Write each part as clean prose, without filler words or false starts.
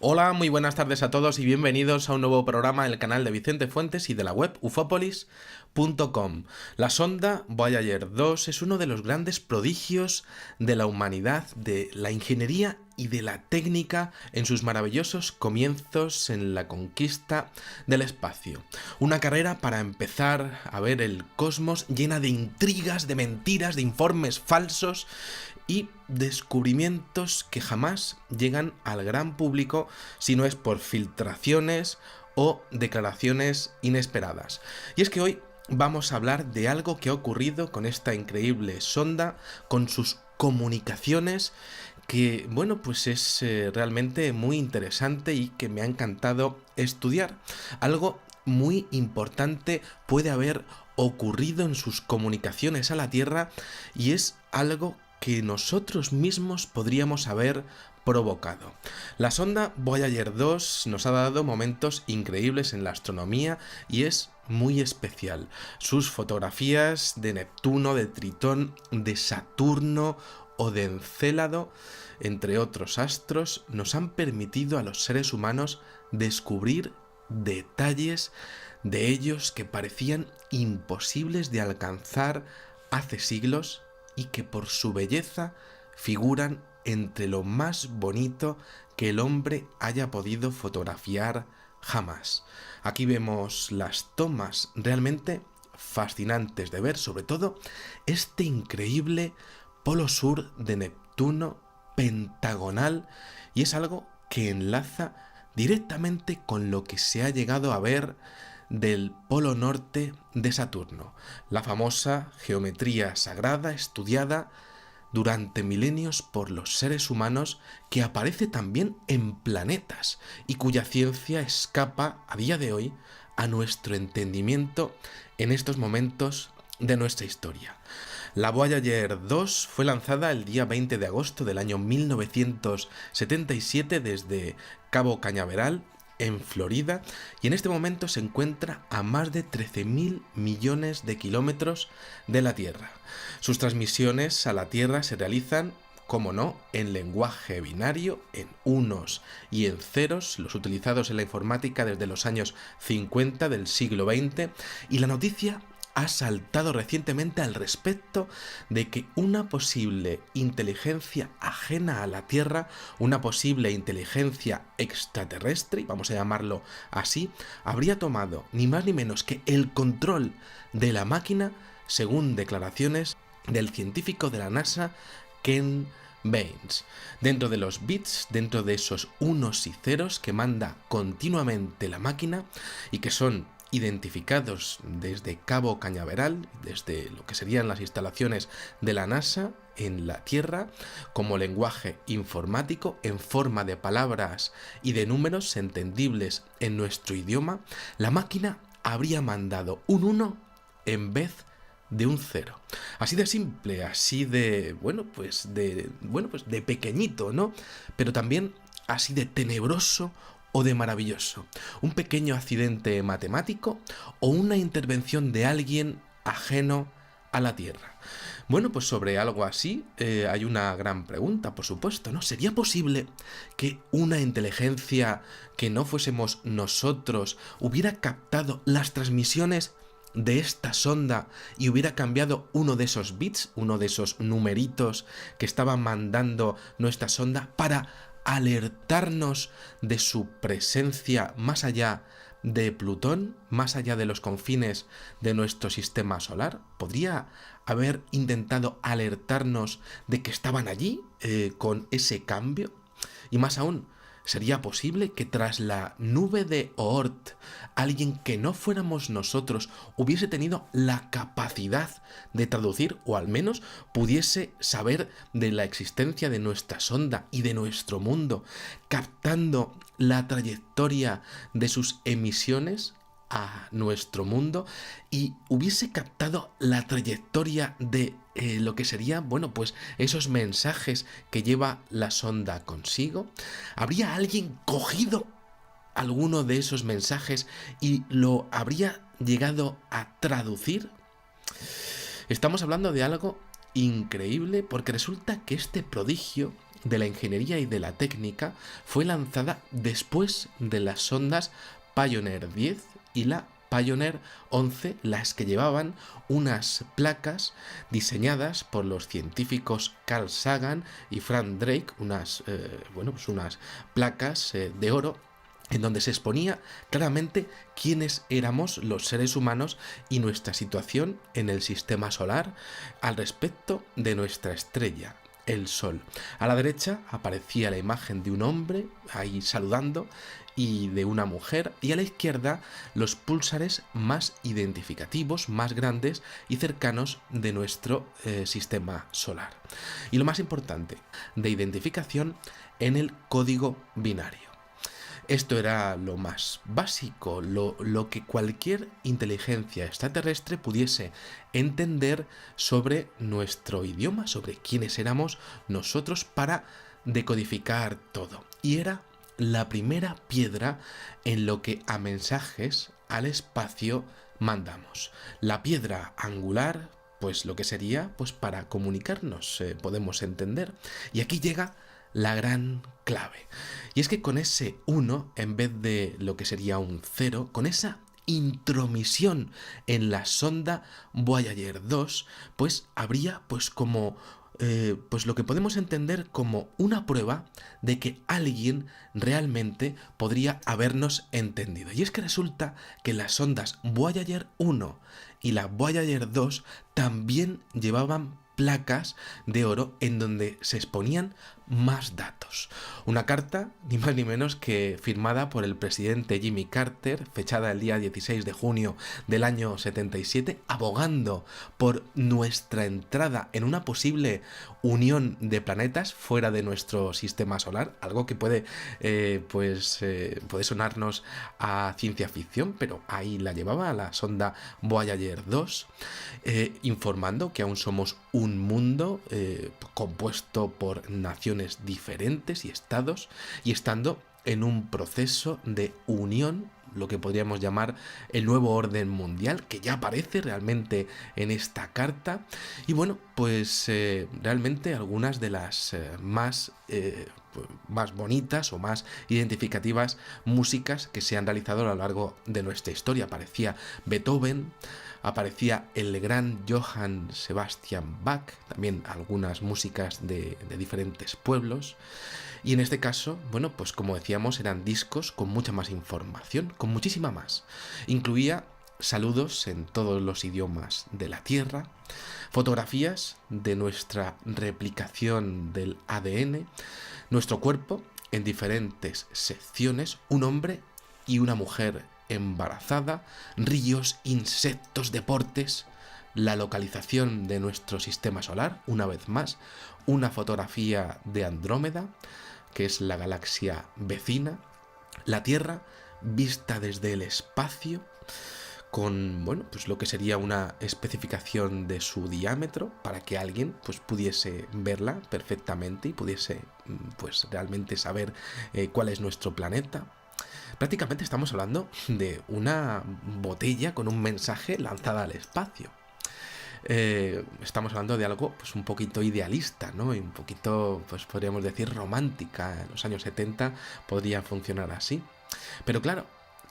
Hola, muy buenas tardes a todos y bienvenidos a un nuevo programa del canal de Vicente Fuentes y de la web ufopolis.com. La sonda Voyager 2 es uno de los grandes prodigios de la humanidad, de la ingeniería y de la técnica en sus maravillosos comienzos en la conquista del espacio. Una carrera para empezar a ver el cosmos llena de intrigas, de mentiras, de informes falsos y descubrimientos que jamás llegan al gran público si no es por filtraciones o declaraciones inesperadas. Y es que hoy vamos a hablar de algo que ha ocurrido con esta increíble sonda, con sus comunicaciones, que bueno, pues es realmente muy interesante y que me ha encantado estudiar. Algo muy importante puede haber ocurrido en sus comunicaciones a la Tierra y es algo que nosotros mismos podríamos haber provocado. La sonda Voyager 2 nos ha dado momentos increíbles en la astronomía y es muy especial. Sus fotografías de Neptuno, de Tritón, de Saturno o de Encélado, entre otros astros, nos han permitido a los seres humanos descubrir detalles de ellos que parecían imposibles de alcanzar hace siglos y que por su belleza figuran entre lo más bonito que el hombre haya podido fotografiar jamás. Aquí vemos las tomas realmente fascinantes de ver, sobre todo este increíble polo sur de Neptuno pentagonal, y es algo que enlaza directamente con lo que se ha llegado a ver del polo norte de Saturno, la famosa geometría sagrada estudiada durante milenios por los seres humanos, que aparece también en planetas y cuya ciencia escapa a día de hoy a nuestro entendimiento en estos momentos de nuestra historia. La Voyager 2 fue lanzada el día 20 de agosto del año 1977 desde Cabo Cañaveral, en Florida, y en este momento se encuentra a más de 13.000 millones de kilómetros de la Tierra. Sus transmisiones a la Tierra se realizan, como no, en lenguaje binario, en unos y en ceros, los utilizados en la informática desde los años 50 del siglo XX, y la noticia ha saltado recientemente al respecto de que una posible inteligencia ajena a la Tierra, una posible inteligencia extraterrestre, vamos a llamarlo así, habría tomado ni más ni menos que el control de la máquina, según declaraciones del científico de la NASA, Ken Baines. Dentro de los bits, dentro de esos unos y ceros que manda continuamente la máquina y que son identificados desde Cabo Cañaveral, desde lo que serían las instalaciones de la NASA en la Tierra, como lenguaje informático en forma de palabras y de números entendibles en nuestro idioma, la máquina habría mandado un 1 en vez de un 0. Así de simple, así de, de pequeñito, ¿no? Pero también así de tenebroso o de maravilloso. Un pequeño accidente matemático o una intervención de alguien ajeno a la Tierra. Bueno, pues sobre algo así hay una gran pregunta, por supuesto, ¿no? ¿Sería posible que una inteligencia que no fuésemos nosotros hubiera captado las transmisiones de esta sonda y hubiera cambiado uno de esos bits, uno de esos numeritos que estaba mandando nuestra sonda para alertarnos de su presencia más allá de Plutón, más allá de los confines de nuestro sistema solar? ¿Podría haber intentado alertarnos de que estaban allí con ese cambio? Y más aún, ¿sería posible que tras la nube de Oort alguien que no fuéramos nosotros hubiese tenido la capacidad de traducir, o al menos pudiese saber de la existencia de nuestra sonda y de nuestro mundo, captando la trayectoria de sus emisiones a nuestro mundo y hubiese captado la trayectoria de lo que sería, bueno, pues esos mensajes que lleva la sonda consigo? ¿Habría alguien cogido alguno de esos mensajes y lo habría llegado a traducir? Estamos hablando de algo increíble, porque resulta que este prodigio de la ingeniería y de la técnica fue lanzada después de las sondas Pioneer 10 y la Pioneer 11, las que llevaban unas placas diseñadas por los científicos Carl Sagan y Frank Drake, unas placas de oro en donde se exponía claramente quiénes éramos los seres humanos y nuestra situación en el sistema solar al respecto de nuestra estrella, el Sol. A la derecha aparecía la imagen de un hombre ahí saludando y de una mujer, y a la izquierda los púlsares más identificativos, más grandes y cercanos de nuestro sistema solar. Y lo más importante, de identificación en el código binario. Esto era lo más básico, lo que cualquier inteligencia extraterrestre pudiese entender sobre nuestro idioma, sobre quiénes éramos nosotros, para decodificar todo. Y era la primera piedra en lo que a mensajes al espacio mandamos. La piedra angular, pues lo que sería, pues para comunicarnos, podemos entender. Y aquí llega la gran clave. Y es que con ese 1, en vez de lo que sería un 0, con esa intromisión en la sonda Voyager 2, pues habría pues como pues lo que podemos entender como una prueba de que alguien realmente podría habernos entendido. Y es que resulta que las sondas Voyager 1 y la Voyager 2 también llevaban placas de oro en donde se exponían más datos. Una carta, ni más ni menos que firmada por el presidente Jimmy Carter, fechada el día 16 de junio del año 77, abogando por nuestra entrada en una posible unión de planetas fuera de nuestro sistema solar, algo que puede sonarnos a ciencia ficción, pero ahí la llevaba la sonda Voyager 2, informando que aún somos un mundo compuesto por naciones diferentes y estados, y estando en un proceso de unión, lo que podríamos llamar el nuevo orden mundial, que ya aparece realmente en esta carta. Y bueno, pues realmente algunas de las más bonitas o más identificativas músicas que se han realizado a lo largo de nuestra historia. Aparecía Beethoven, aparecía el gran Johann Sebastian Bach, también algunas músicas de diferentes pueblos. Y en este caso, bueno, pues como decíamos, eran discos con mucha más información, con muchísima más. Incluía saludos en todos los idiomas de la Tierra, fotografías de nuestra replicación del ADN, nuestro cuerpo en diferentes secciones, un hombre y una mujer embarazada, ríos, insectos, deportes, la localización de nuestro sistema solar, una vez más, una fotografía de Andrómeda, que es la galaxia vecina, la Tierra vista desde el espacio, con, bueno, pues lo que sería una especificación de su diámetro para que alguien pues pudiese verla perfectamente y pudiese pues realmente saber cuál es nuestro planeta. Prácticamente estamos hablando de una botella con un mensaje lanzada al espacio. Estamos hablando de algo pues un poquito idealista, ¿no? Y un poquito, pues podríamos decir, romántica. En los años 70 podría funcionar así. Pero claro,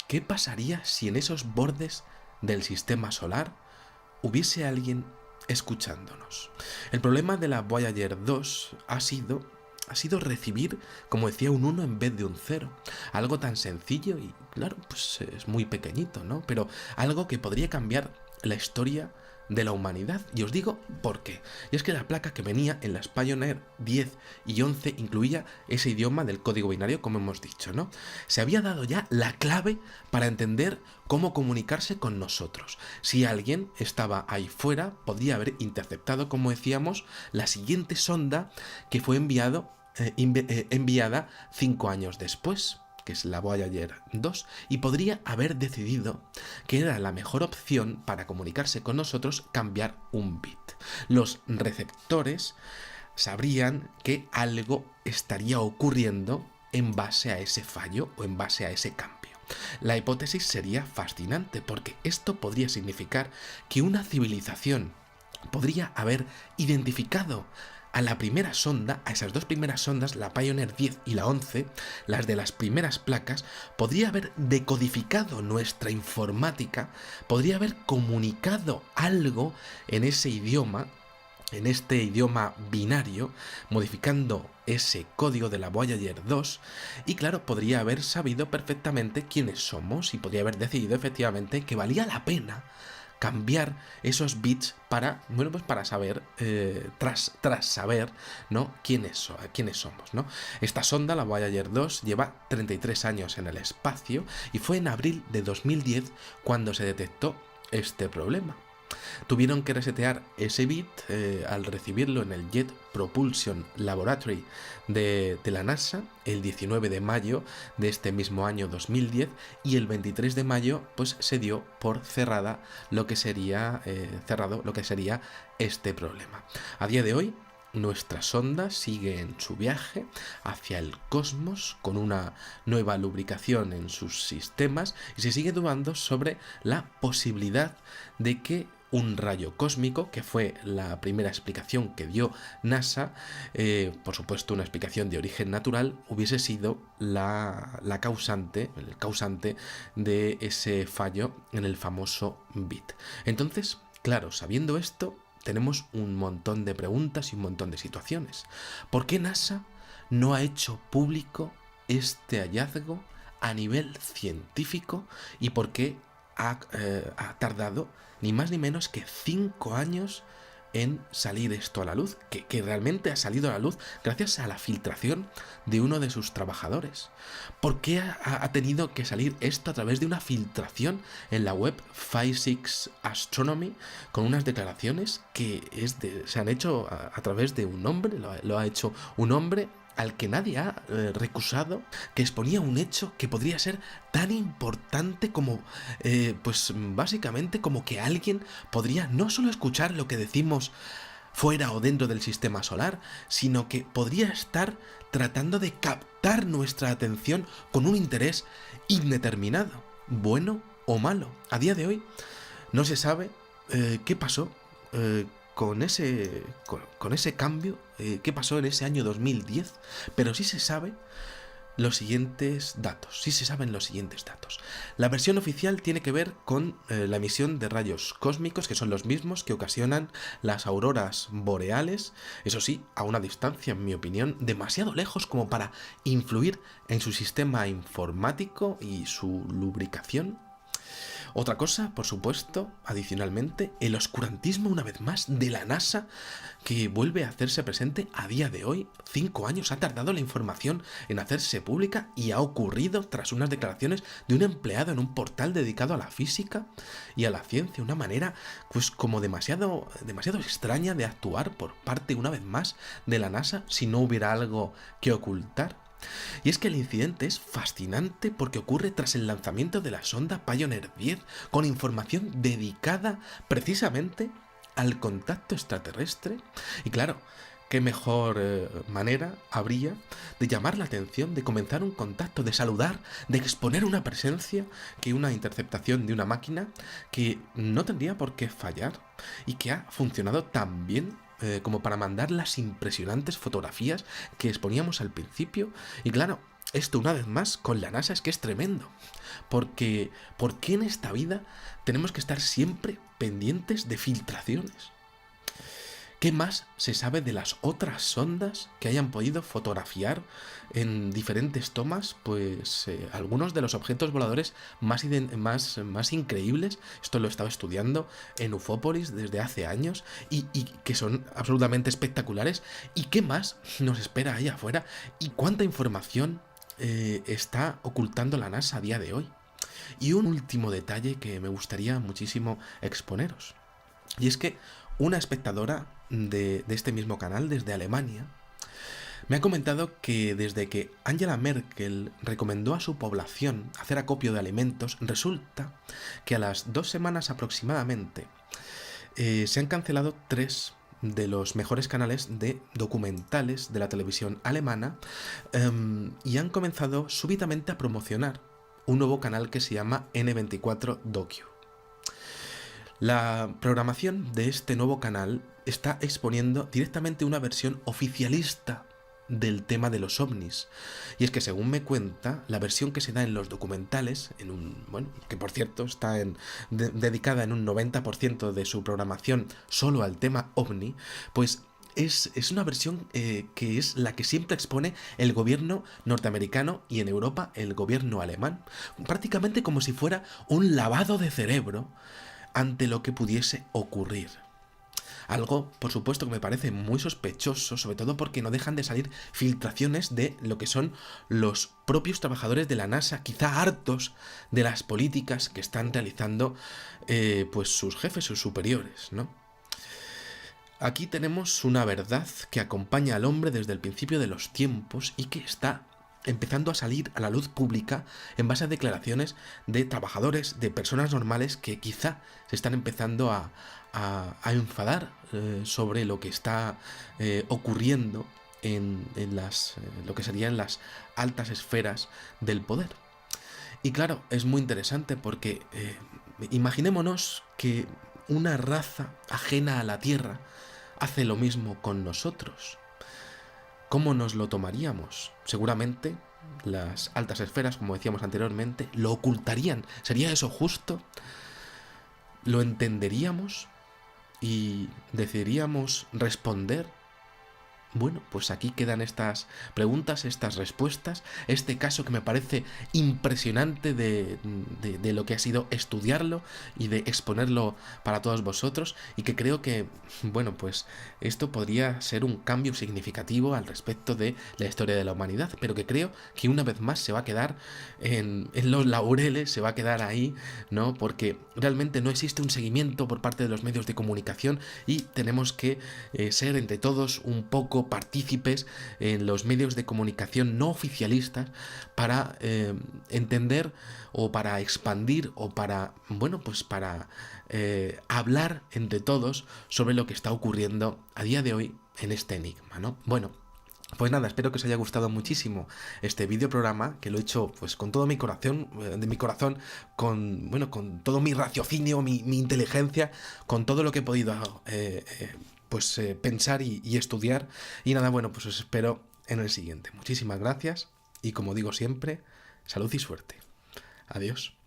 ¿qué pasaría si en esos bordes del sistema solar hubiese alguien escuchándonos? El problema de la Voyager 2 ha sido recibir, como decía, un 1 en vez de un 0. Algo tan sencillo y, claro, pues es muy pequeñito, ¿no? Pero algo que podría cambiar la historia de la humanidad. Y os digo por qué. Y es que la placa que venía en las Pioneer 10 y 11 incluía ese idioma del código binario, como hemos dicho, ¿no? Se había dado ya la clave para entender cómo comunicarse con nosotros. Si alguien estaba ahí fuera, podría haber interceptado, como decíamos, la siguiente sonda que fue enviada 5 años después, que es la Voyager 2, y podría haber decidido que era la mejor opción para comunicarse con nosotros cambiar un bit. Los receptores sabrían que algo estaría ocurriendo en base a ese fallo o en base a ese cambio. La hipótesis sería fascinante porque esto podría significar que una civilización podría haber identificado a la primera sonda, a esas dos primeras sondas, la Pioneer 10 y la 11, las de las primeras placas, podría haber decodificado nuestra informática, podría haber comunicado algo en ese idioma, en este idioma binario, modificando ese código de la Voyager 2, y claro, podría haber sabido perfectamente quiénes somos y podría haber decidido efectivamente que valía la pena cambiar esos bits para, bueno, pues para saber, tras saber, ¿no? quiénes somos, ¿no? Esta sonda, la Voyager 2, lleva 33 años en el espacio y fue en abril de 2010 cuando se detectó este problema. Tuvieron que resetear ese bit al recibirlo en el Jet Propulsion Laboratory de la NASA el 19 de mayo de este mismo año 2010 y el 23 de mayo pues se dio por cerrado lo que sería este problema. A día de hoy nuestra sonda sigue en su viaje hacia el cosmos con una nueva lubricación en sus sistemas y se sigue dudando sobre la posibilidad de que un rayo cósmico, que fue la primera explicación que dio NASA, por supuesto una explicación de origen natural, hubiese sido el causante de ese fallo en el famoso bit. Entonces, claro, sabiendo esto, tenemos un montón de preguntas y un montón de situaciones. ¿Por qué NASA no ha hecho público este hallazgo a nivel científico y por qué ha tardado ni más ni menos que 5 años en salir esto a la luz, que realmente ha salido a la luz gracias a la filtración de uno de sus trabajadores? ¿Por qué ha tenido que salir esto a través de una filtración en la web 56 Astronomy con unas declaraciones que se han hecho a través de un hombre, lo ha hecho un hombre al que nadie ha recusado, que exponía un hecho que podría ser tan importante como, pues básicamente como que alguien podría no solo escuchar lo que decimos fuera o dentro del sistema solar, sino que podría estar tratando de captar nuestra atención con un interés indeterminado, bueno o malo. A día de hoy no se sabe qué pasó con ese cambio, qué pasó en ese año 2010, pero sí se sabe los siguientes datos. Sí se saben los siguientes datos. La versión oficial tiene que ver con la emisión de rayos cósmicos, que son los mismos que ocasionan las auroras boreales, eso sí, a una distancia, en mi opinión, demasiado lejos como para influir en su sistema informático y su lubricación. Otra cosa, por supuesto, adicionalmente, el oscurantismo una vez más de la NASA, que vuelve a hacerse presente a día de hoy. 5 años ha tardado la información en hacerse pública y ha ocurrido tras unas declaraciones de un empleado en un portal dedicado a la física y a la ciencia, una manera pues como demasiado extraña de actuar por parte una vez más de la NASA si no hubiera algo que ocultar. Y es que el incidente es fascinante porque ocurre tras el lanzamiento de la sonda Pioneer 10 con información dedicada precisamente al contacto extraterrestre. Y claro, qué mejor manera habría de llamar la atención, de comenzar un contacto, de saludar, de exponer una presencia que una interceptación de una máquina que no tendría por qué fallar y que ha funcionado tan bien como para mandar las impresionantes fotografías que exponíamos al principio. Y claro, esto una vez más con la NASA es que es tremendo. Porque, ¿por qué en esta vida tenemos que estar siempre pendientes de filtraciones? ¿Qué más se sabe de las otras sondas que hayan podido fotografiar en diferentes tomas? Pues algunos de los objetos voladores más increíbles. Esto lo he estado estudiando en Ufópolis desde hace años y que son absolutamente espectaculares. ¿Y qué más nos espera allá afuera? ¿Y cuánta información está ocultando la NASA a día de hoy? Y un último detalle que me gustaría muchísimo exponeros. Y es que una espectadora de este mismo canal desde Alemania me ha comentado que desde que Angela Merkel recomendó a su población hacer acopio de alimentos, resulta que a las 2 semanas aproximadamente se han cancelado 3 de los mejores canales de documentales de la televisión alemana y han comenzado súbitamente a promocionar un nuevo canal que se llama N24 Docu. La programación de este nuevo canal está exponiendo directamente una versión oficialista del tema de los ovnis. Y es que según me cuenta, la versión que se da en los documentales, que por cierto está dedicada en un 90% de su programación solo al tema ovni, pues es una versión que es la que siempre expone el gobierno norteamericano y en Europa el gobierno alemán, prácticamente como si fuera un lavado de cerebro ante lo que pudiese ocurrir. Algo, por supuesto, que me parece muy sospechoso, sobre todo porque no dejan de salir filtraciones de lo que son los propios trabajadores de la NASA, quizá hartos de las políticas que están realizando pues sus jefes, sus superiores, ¿no? Aquí tenemos una verdad que acompaña al hombre desde el principio de los tiempos y que está empezando a salir a la luz pública en base a declaraciones de trabajadores, de personas normales que quizá se están empezando a enfadar sobre lo que está ocurriendo en lo que serían las altas esferas del poder. Y claro, es muy interesante porque imaginémonos que una raza ajena a la Tierra hace lo mismo con nosotros. ¿Cómo nos lo tomaríamos? Seguramente las altas esferas, como decíamos anteriormente, lo ocultarían. ¿Sería eso justo? ¿Lo entenderíamos? ¿Y decidiríamos responder? Bueno, pues aquí quedan estas preguntas, estas respuestas, este caso que me parece impresionante de lo que ha sido estudiarlo y de exponerlo para todos vosotros y que creo que, bueno, pues esto podría ser un cambio significativo al respecto de la historia de la humanidad, pero que creo que una vez más se va a quedar en los laureles, se va a quedar ahí, ¿no? Porque realmente no existe un seguimiento por parte de los medios de comunicación y tenemos que ser entre todos un poco partícipes en los medios de comunicación no oficialistas para entender o para expandir o para, bueno, pues para hablar entre todos sobre lo que está ocurriendo a día de hoy en este enigma, ¿no? Bueno, pues nada, espero que os haya gustado muchísimo este videoprograma, que lo he hecho pues con todo mi corazón, con, bueno, con todo mi raciocinio, mi inteligencia, con todo lo que he podido pensar y estudiar. Y nada, bueno, pues os espero en el siguiente. Muchísimas gracias y como digo siempre, salud y suerte. Adiós.